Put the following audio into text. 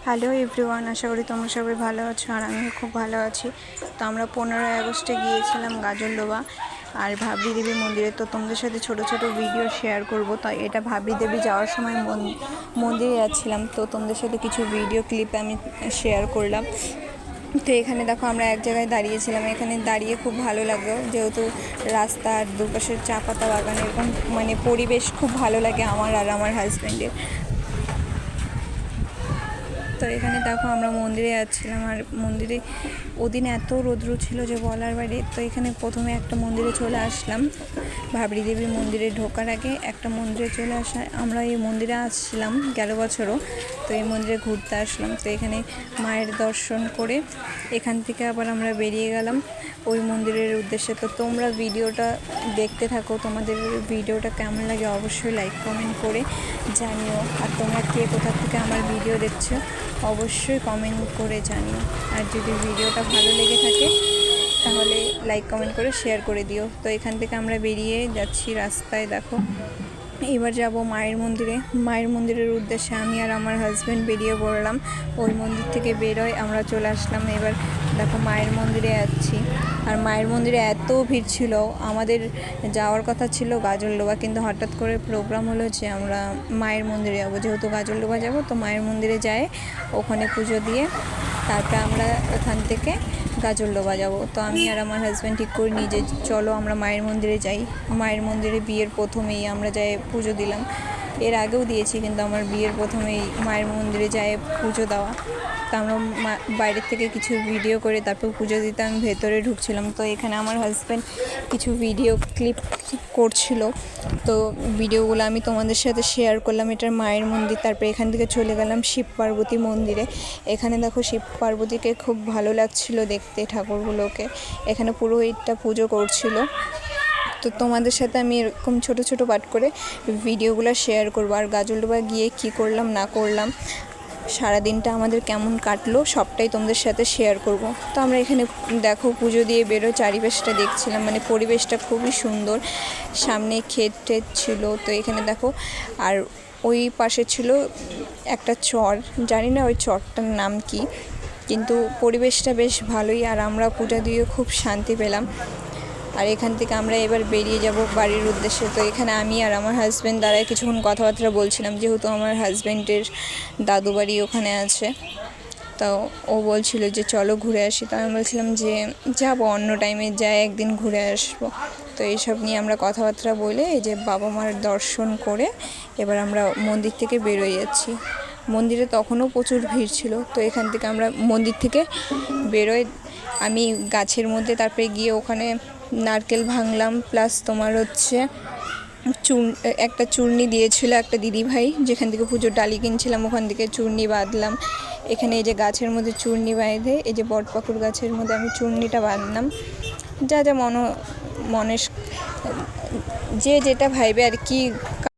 Hello everyone, আশা করি তোমরা সবাই ভালো আছো আর আমিও খুব ভালো আছি। তো আমরা 15ই আগস্টে গিয়েছিলাম গাজলডোবা আর ভাবরি দেবী মন্দিরে। তো তোমাদের সাথে ছোট ছোট ভিডিও শেয়ার করব। তো এটা ভাবরি দেবী যাওয়ার সময় মন্দিরে যাচ্ছিলাম, তো তোমাদের সাথে কিছু ভিডিও ক্লিপ আমি শেয়ার করলাম। তো এখানে দেখো আমরা এক জায়গায় দাঁড়িয়েছিলাম, এখানে দাঁড়িয়ে খুব ভালো লাগলো, যেহেতু রাস্তার দুপাশের চা পাতা বাগান, এরকম পরিবেশ খুব ভালো লাগে আমার আর আমার হাজব্যান্ডের। তো এখানে দেখো আমরা মন্দিরে যাচ্ছিলাম আর মন্দিরে ওদিন এত রৌদ্র ছিল যে বলার বাইরে। তো এখানে প্রথমে একটা মন্দিরে চলে আসলাম, ভাবরি দেবী মন্দিরে ঢোকার আগে একটা মন্দিরে চলে আসা। আমরা এই মন্দিরে আসছিলাম গেল বছরও, তো এই মন্দিরে ঘুরতে আসলাম। তো এখানে মায়ের দর্শন করে এখান থেকে আবার আমরা বেরিয়ে গেলাম ওই মন্দিরের উদ্দেশ্যে। তো তোমরা ভিডিওটা দেখতে থাকো, তোমাদের ভিডিওটা কেমন লাগে অবশ্যই লাইক কমেন্ট করে জানিও। আর তোমরা কে কোথা থেকে আমার ভিডিও দেখছো অবশ্যই কমেন্ট করে জানিও। আর যদি ভিডিওটা ভালো লেগে থাকে তাহলে লাইক কমেন্ট করে শেয়ার করে দিও। তো এখান থেকে আমরা বেরিয়ে যাচ্ছি রাস্তায়। দেখো এবার যাব মায়ের মন্দিরে। মায়ের মন্দিরের উদ্দেশ্যে আমি আর আমার হাজব্যান্ড বেরিয়ে পড়লাম। ওই মন্দির থেকে বেরোয় আমরা চলে আসলাম। এবার দেখো মায়ের মন্দিরে যাচ্ছি আর মায়ের মন্দিরে এত ভিড় ছিল। আমাদের যাওয়ার কথা ছিল গাজলডোবা, কিন্তু হঠাৎ করে প্রোগ্রাম হলো যে আমরা মায়ের মন্দিরে যাবো। যেহেতু গাজলডোবা যাবো তো মায়ের মন্দিরে যাই, ওখানে পুজো দিয়ে তারপরে আমরা ওখান থেকে গাজলডোবা যাব। তো আমি আর আমার হাজব্যান্ড ঠিক করে নিই যে চলো আমরা মায়ের মন্দিরে যাই। মায়ের মন্দিরে বিয়ের প্রথমেই আমরা যাই পুজো দিলাম, এর আগেও দিয়েছি, কিন্তু আমার বিয়ের প্রথমেই মায়ের মন্দিরে যাই পুজো দেওয়া। তো আমরা বাইরের থেকে কিছু ভিডিও করে তারপর পুজো দিতে আমি ভেতরে ঢুকছিলাম। তো এখানে আমার হাজব্যান্ড কিছু ভিডিও ক্লিপ করছিল, তো ভিডিওগুলো আমি তোমাদের সাথে শেয়ার করলাম। এটার মায়ের মন্দির। তারপরে এখান থেকে চলে গেলাম শিব পার্বতী মন্দিরে। এখানে দেখো শিব পার্বতীকে খুব ভালো লাগছিল দেখতে, ঠাকুরগুলোকে। এখানে পুরোহিতটা পুজো করছিল। তো তোমাদের সাথে আমি এরকম ছোট ছোট পার্ট করে ভিডিওগুলো শেয়ার করবো। আর গাজলডোবা গিয়ে কি করলাম না করলাম, সারাদিনটা আমাদের কেমন কাটলো সবটাই তোমাদের সাথে শেয়ার করব। তো আমরা এখানে দেখো পুজো দিয়ে বেরো চারিপাশটা দেখছিলাম, পরিবেশটা খুবই সুন্দর। সামনে ক্ষেত টেত ছিল। তো এখানে দেখো আর ওই পাশে ছিল একটা চর, জানি না ওই চরটার নাম কি, কিন্তু পরিবেশটা বেশ ভালোই। আর আমরা পূজা দিয়ে খুব শান্তি পেলাম। আর এখান থেকে আমরা এবার বেরিয়ে যাব বাড়ির উদ্দেশ্যে। তো এখানে আমি আর আমার হাজব্যান্ড দাঁড়ায় কিছুক্ষণ কথাবার্তা বলছিলাম, যেহেতু আমার হাজব্যান্ডের দাদু বাড়ি ওখানে আছে। তো ও বলছিল যে চলো ঘুরে আসি। তো আমি বলছিলাম যে যাবো, অন্য টাইমে যাই, একদিন ঘুরে আসবো। তো এইসব নিয়ে আমরা কথাবার্তা বলে এই যে বাবা মার দর্শন করে এবার আমরা মন্দির থেকে বেরোয় যাচ্ছি। মন্দিরে তখনও প্রচুর ভিড় ছিল। তো এখান থেকে আমরা মন্দির থেকে বেরোয় আমি গাছের মধ্যে তারপরে গিয়ে ওখানে নারকেল ভাঙলাম, প্লাস তোমার হচ্ছে একটা চূর্ণি দিয়েছিল একটা দিদিভাই, যেখান থেকে পুজোর ডালি কিনছিলাম ওখান থেকে চূর্ণি বাঁধলাম। এখানে এই যে গাছের মধ্যে চূর্ণি বাঁধে, এই যে বটপাকুড় গাছের মধ্যে আমি চূর্ণিটা বাঁধলাম। যা যা মনে যে যেটা ভাইবে আর কি